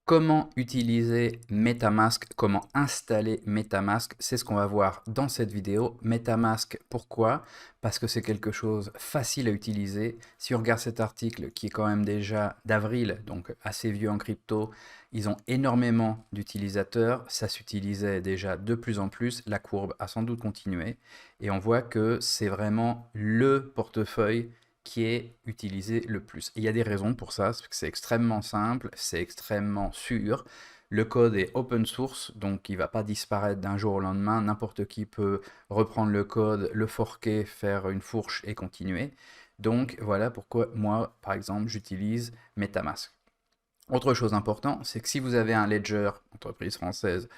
Comment utiliser MetaMask, comment installer MetaMask, c'est ce qu'on va voir dans cette vidéo. MetaMask, pourquoi? Parce que c'est quelque chose facile à utiliser. Si on regarde cet article qui est quand même déjà d'avril, donc assez vieux en crypto, ils ont énormément d'utilisateurs, ça s'utilisait déjà de plus en plus, la courbe a sans doute continué, et on voit que c'est vraiment le portefeuille qui est utilisé le plus. Et il y a des raisons pour ça, parce que c'est extrêmement simple, c'est extrêmement sûr. Le code est open source, donc il ne va pas disparaître d'un jour au lendemain. N'importe qui peut reprendre le code, le forquer, faire une fourche et continuer. Donc voilà pourquoi moi, par exemple, j'utilise MetaMask. Autre chose importante, c'est que si vous avez un ledger, entreprise française,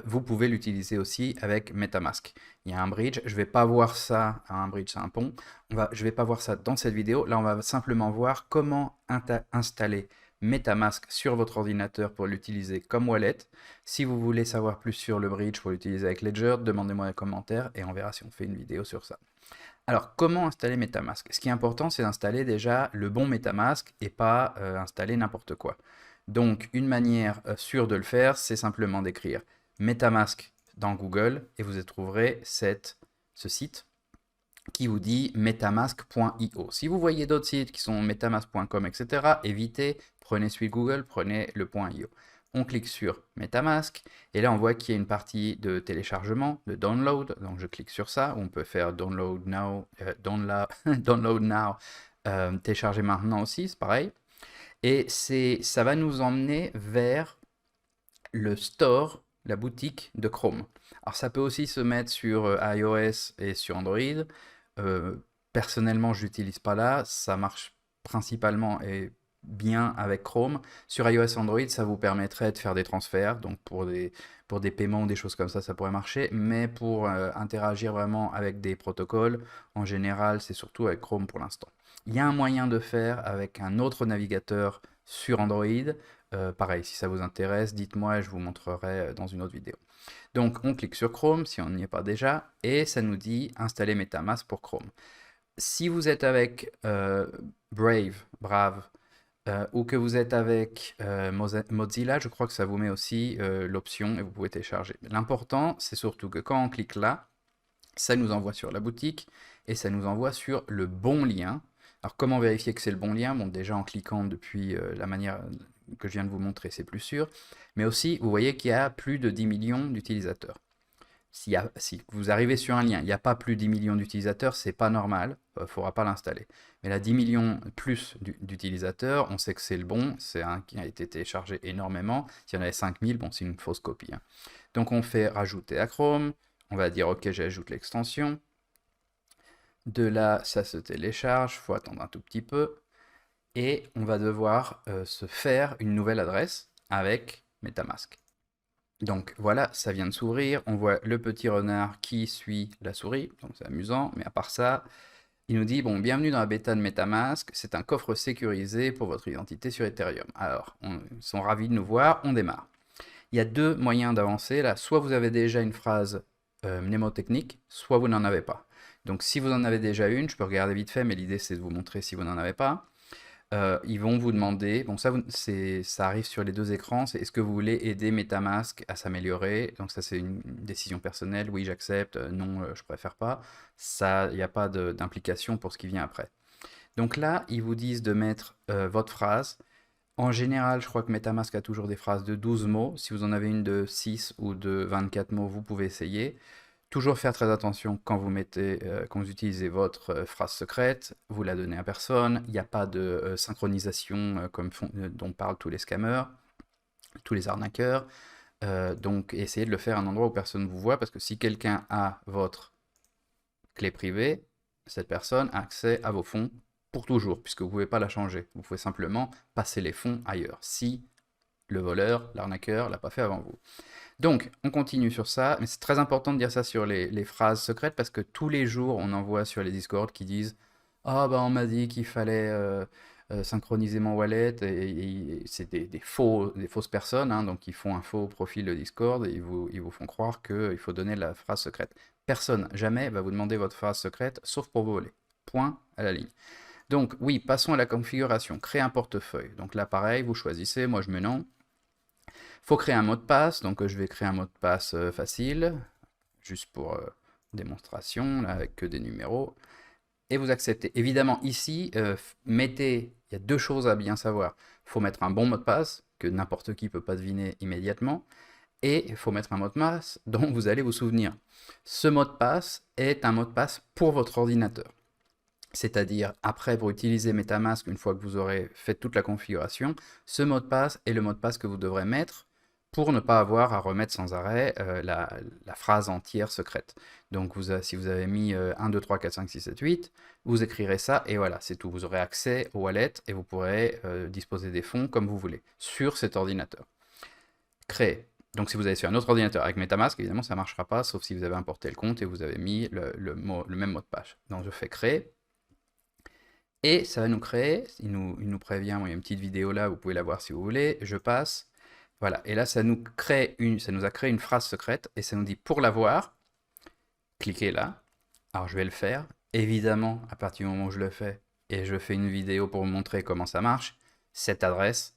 vous pouvez l'utiliser aussi avec MetaMask. Il y a un bridge, je ne vais pas voir ça, un bridge c'est un pont, je ne vais pas voir ça dans cette vidéo, là on va simplement voir comment installer MetaMask sur votre ordinateur pour l'utiliser comme wallet. Si vous voulez savoir plus sur le bridge pour l'utiliser avec Ledger, demandez-moi dans les commentaires et on verra si on fait une vidéo sur ça. Alors, comment installer MetaMask? Ce qui est important, c'est d'installer déjà le bon MetaMask et pas installer n'importe quoi. Donc, une manière sûre de le faire, c'est simplement d'écrire MetaMask dans Google et vous trouverez ce site qui vous dit metamask.io. Si vous voyez d'autres sites qui sont metamask.com, etc., évitez, prenez celui de Google, prenez le .io. On clique sur MetaMask et là on voit qu'il y a une partie de téléchargement, de download. Donc je clique sur ça, on peut faire download now, download now, télécharger maintenant aussi, c'est pareil. Et ça va nous emmener vers le store, la boutique de Chrome. Alors ça peut aussi se mettre sur iOS et sur Android. Euh, Personnellement, je l'utilise pas là. Ça marche principalement et bien avec Chrome. Sur iOS et Android, ça vous permettrait de faire des transferts. Donc pour des paiements ou des choses comme ça pourrait marcher. Mais pour interagir vraiment avec des protocoles, en général, c'est surtout avec Chrome pour l'instant. Il y a un moyen de faire avec un autre navigateur sur Android. Pareil, si ça vous intéresse, dites-moi et je vous montrerai dans une autre vidéo. Donc on clique sur Chrome si on n'y est pas déjà et ça nous dit installer MetaMask pour Chrome. Si vous êtes avec Brave, ou que vous êtes avec Mozilla, je crois que ça vous met aussi l'option et vous pouvez télécharger. L'important, c'est surtout que quand on clique là, ça nous envoie sur la boutique et ça nous envoie sur le bon lien. Alors comment vérifier que c'est le bon lien? Bon, déjà en cliquant depuis la manière que je viens de vous montrer, c'est plus sûr. Mais aussi, vous voyez qu'il y a plus de 10 millions d'utilisateurs. Si vous arrivez sur un lien, il n'y a pas plus de 10 millions d'utilisateurs, c'est pas normal, il ne faudra pas l'installer. Mais là, 10 millions plus d'utilisateurs, on sait que c'est le bon, c'est un qui a été téléchargé énormément. S'il y en avait 5000, bon, c'est une fausse copie, hein. Donc on fait rajouter à Chrome, on va dire ok, j'ajoute l'extension. De là, ça se télécharge, il faut attendre un tout petit peu. Et on va devoir se faire une nouvelle adresse avec MetaMask. Donc voilà, ça vient de s'ouvrir, on voit le petit renard qui suit la souris, donc c'est amusant, mais à part ça, il nous dit, bon, bienvenue dans la bêta de MetaMask, c'est un coffre sécurisé pour votre identité sur Ethereum. Alors, ils sont ravis de nous voir, on démarre. Il y a deux moyens d'avancer là, soit vous avez déjà une phrase mnémotechnique, soit vous n'en avez pas. Donc si vous en avez déjà une, je peux regarder vite fait, mais l'idée c'est de vous montrer si vous n'en avez pas. Ils vont vous demander, bon ça arrive sur les deux écrans, c'est est-ce que vous voulez aider MetaMask à s'améliorer? Donc ça c'est une décision personnelle, oui j'accepte, non je préfère pas. Ça, il n'y a pas d'implication pour ce qui vient après. Donc là, ils vous disent de mettre votre phrase. En général, je crois que MetaMask a toujours des phrases de 12 mots. Si vous en avez une de 6 ou de 24 mots, vous pouvez essayer. Toujours faire très attention quand quand vous utilisez votre phrase secrète, vous la donnez à personne, il n'y a pas de synchronisation dont parlent tous les scammers, tous les arnaqueurs. Donc essayez de le faire à un endroit où personne ne vous voit, parce que si quelqu'un a votre clé privée, cette personne a accès à vos fonds pour toujours, puisque vous ne pouvez pas la changer. Vous pouvez simplement passer les fonds ailleurs, si le voleur, l'arnaqueur, l'a pas fait avant vous. Donc, on continue sur ça, mais c'est très important de dire ça sur les phrases secrètes parce que tous les jours, on en voit sur les Discord qui disent ah bah on m'a dit qu'il fallait synchroniser mon wallet et c'est des fausses personnes, hein, donc ils font un faux profil de Discord et ils vous font croire qu'il faut donner la phrase secrète. Personne, jamais, va vous demander votre phrase secrète, sauf pour vous voler. Point à la ligne. Donc oui, passons à la configuration. Créer un portefeuille. Donc là, pareil, vous choisissez, moi je mets non. Faut créer un mot de passe, donc je vais créer un mot de passe facile, juste pour démonstration, là, avec que des numéros. Et vous acceptez. Évidemment, ici, il y a deux choses à bien savoir. Il faut mettre un bon mot de passe, que n'importe qui ne peut pas deviner immédiatement, et il faut mettre un mot de passe dont vous allez vous souvenir. Ce mot de passe est un mot de passe pour votre ordinateur. C'est-à-dire, après, pour utiliser MetaMask, une fois que vous aurez fait toute la configuration, ce mot de passe est le mot de passe que vous devrez mettre pour ne pas avoir à remettre sans arrêt la phrase entière secrète. Donc, si vous avez mis 1, 2, 3, 4, 5, 6, 7, 8, vous écrirez ça et voilà, c'est tout. Vous aurez accès au wallet et vous pourrez disposer des fonds comme vous voulez sur cet ordinateur. Créer. Donc, si vous allez sur un autre ordinateur avec MetaMask, évidemment, ça ne marchera pas, sauf si vous avez importé le compte et vous avez mis le même mot de passe. Donc, je fais créer. Et ça va nous créer, il nous prévient, il y a une petite vidéo là, vous pouvez la voir si vous voulez, je passe, voilà, et là ça nous a créé une phrase secrète, et ça nous dit pour la voir, cliquez là, alors je vais le faire, évidemment, à partir du moment où je le fais, et je fais une vidéo pour vous montrer comment ça marche, cette adresse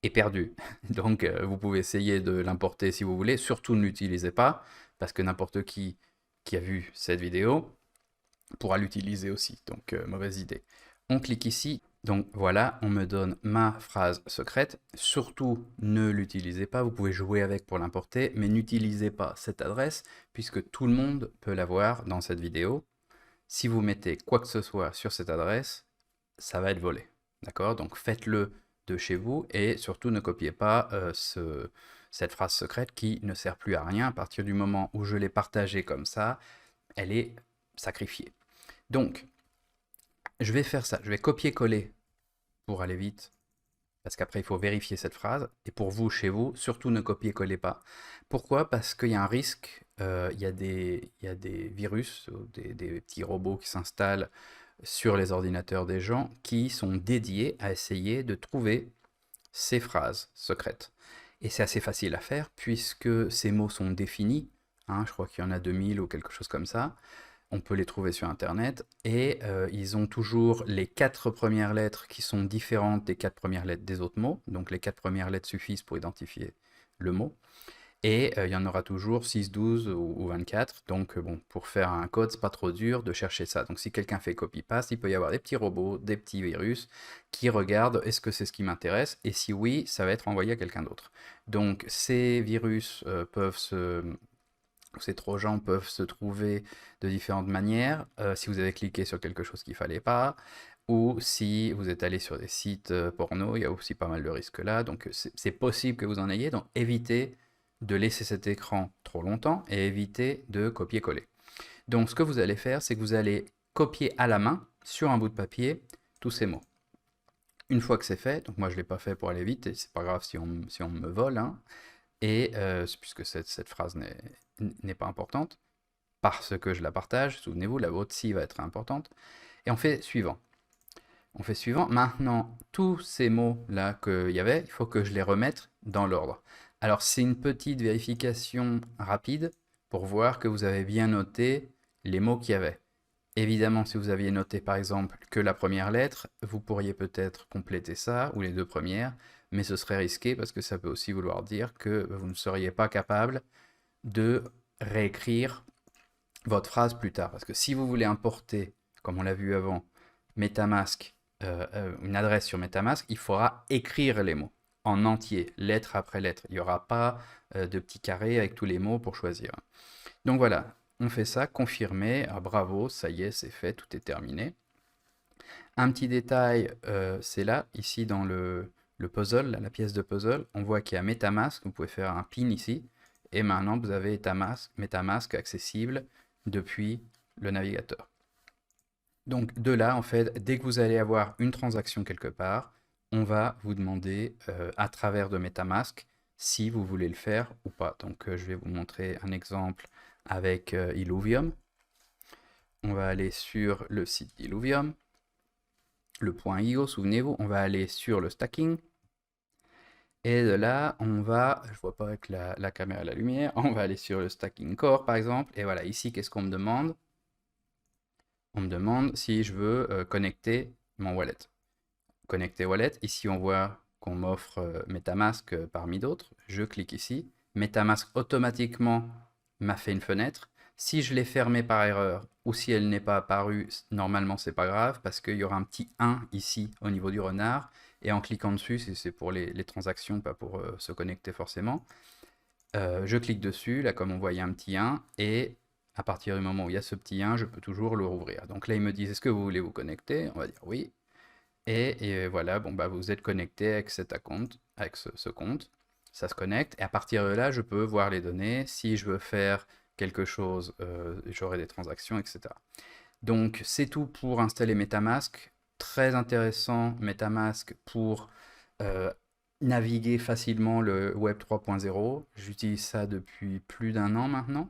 est perdue, donc vous pouvez essayer de l'importer si vous voulez, surtout ne l'utilisez pas, parce que n'importe qui a vu cette vidéo pourra l'utiliser aussi, donc mauvaise idée. On clique ici, donc voilà, on me donne ma phrase secrète. Surtout, ne l'utilisez pas, vous pouvez jouer avec pour l'importer, mais n'utilisez pas cette adresse, puisque tout le monde peut la voir dans cette vidéo. Si vous mettez quoi que ce soit sur cette adresse, ça va être volé. D'accord? Donc faites-le de chez vous, et surtout ne copiez pas cette phrase secrète qui ne sert plus à rien. À partir du moment où je l'ai partagée comme ça, elle est sacrifiée. Donc, je vais faire ça, je vais copier-coller pour aller vite, parce qu'après il faut vérifier cette phrase, et pour vous, chez vous, surtout ne copiez-collez pas. Pourquoi? Parce qu'il y a un risque, il y a des virus, des petits robots qui s'installent sur les ordinateurs des gens, qui sont dédiés à essayer de trouver ces phrases secrètes. Et c'est assez facile à faire, puisque ces mots sont définis, hein, je crois qu'il y en a 2000 ou quelque chose comme ça, on peut les trouver sur Internet, et ils ont toujours les 4 premières lettres qui sont différentes des 4 premières lettres des autres mots, donc les 4 premières lettres suffisent pour identifier le mot, et il y en aura toujours 6, 12 ou 24, donc bon, pour faire un code, c'est pas trop dur de chercher ça. Donc si quelqu'un fait copy-paste, il peut y avoir des petits robots, des petits virus, qui regardent est-ce que c'est ce qui m'intéresse, et si oui, ça va être envoyé à quelqu'un d'autre. Donc ces virus ces trojans peuvent se trouver de différentes manières, si vous avez cliqué sur quelque chose qu'il ne fallait pas, ou si vous êtes allé sur des sites porno, il y a aussi pas mal de risques là, donc c'est possible que vous en ayez, donc évitez de laisser cet écran trop longtemps et évitez de copier-coller. Donc ce que vous allez faire, c'est que vous allez copier à la main, sur un bout de papier, tous ces mots. Une fois que c'est fait, donc moi je ne l'ai pas fait pour aller vite, et c'est pas grave si on me vole, hein, et puisque cette phrase n'est pas importante, parce que je la partage, souvenez-vous, la vôtre ci va être importante, et on fait suivant. On fait suivant. Maintenant, tous ces mots-là qu'il y avait, il faut que je les remette dans l'ordre. Alors, c'est une petite vérification rapide pour voir que vous avez bien noté les mots qu'il y avait. Évidemment, si vous aviez noté par exemple que la première lettre, vous pourriez peut-être compléter ça, ou les deux premières, mais ce serait risqué parce que ça peut aussi vouloir dire que vous ne seriez pas capable de réécrire votre phrase plus tard. Parce que si vous voulez importer, comme on l'a vu avant, MetaMask, une adresse sur MetaMask, il faudra écrire les mots en entier, lettre après lettre. Il n'y aura pas de petits carrés avec tous les mots pour choisir. Donc voilà, on fait ça, confirmé, ah, bravo, ça y est, c'est fait, tout est terminé. Un petit détail, c'est là, ici dans le puzzle, là, la pièce de puzzle, on voit qu'il y a MetaMask, vous pouvez faire un pin ici, et maintenant vous avez MetaMask accessible depuis le navigateur. Donc de là, en fait, dès que vous allez avoir une transaction quelque part, on va vous demander à travers de MetaMask si vous voulez le faire ou pas. Donc je vais vous montrer un exemple avec Illuvium. On va aller sur le site d'Illuvium, le .io, souvenez-vous, on va aller sur le stacking. Et de là, on va, je vois pas avec la caméra et la lumière, on va aller sur le stacking core par exemple. Et voilà, ici, qu'est-ce qu'on me demande? On me demande si je veux connecter mon wallet. Connecter wallet, ici on voit qu'on m'offre MetaMask parmi d'autres. Je clique ici. MetaMask automatiquement m'a fait une fenêtre. Si je l'ai fermée par erreur ou si elle n'est pas apparue, normalement c'est pas grave parce qu'il y aura un petit 1 ici au niveau du renard. Et en cliquant dessus, c'est pour les transactions, pas pour se connecter forcément. Je clique dessus, là comme on voit il y a un petit 1 et à partir du moment où il y a ce petit 1, je peux toujours le rouvrir. Donc là ils me disent est-ce que vous voulez vous connecter? On va dire oui. Et voilà, bon bah vous êtes connecté avec cet compte, avec ce compte, ça se connecte, et à partir de là, je peux voir les données, si je veux faire quelque chose, j'aurai des transactions, etc. Donc c'est tout pour installer MetaMask, très intéressant MetaMask pour euh, naviguer facilement le Web 3.0, j'utilise ça depuis plus d'un an maintenant,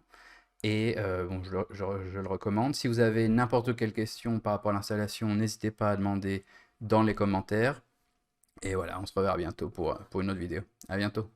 et bon, je le recommande. Si vous avez n'importe quelle question par rapport à l'installation, n'hésitez pas à demander dans les commentaires. Et voilà, on se reverra bientôt pour une autre vidéo. À bientôt.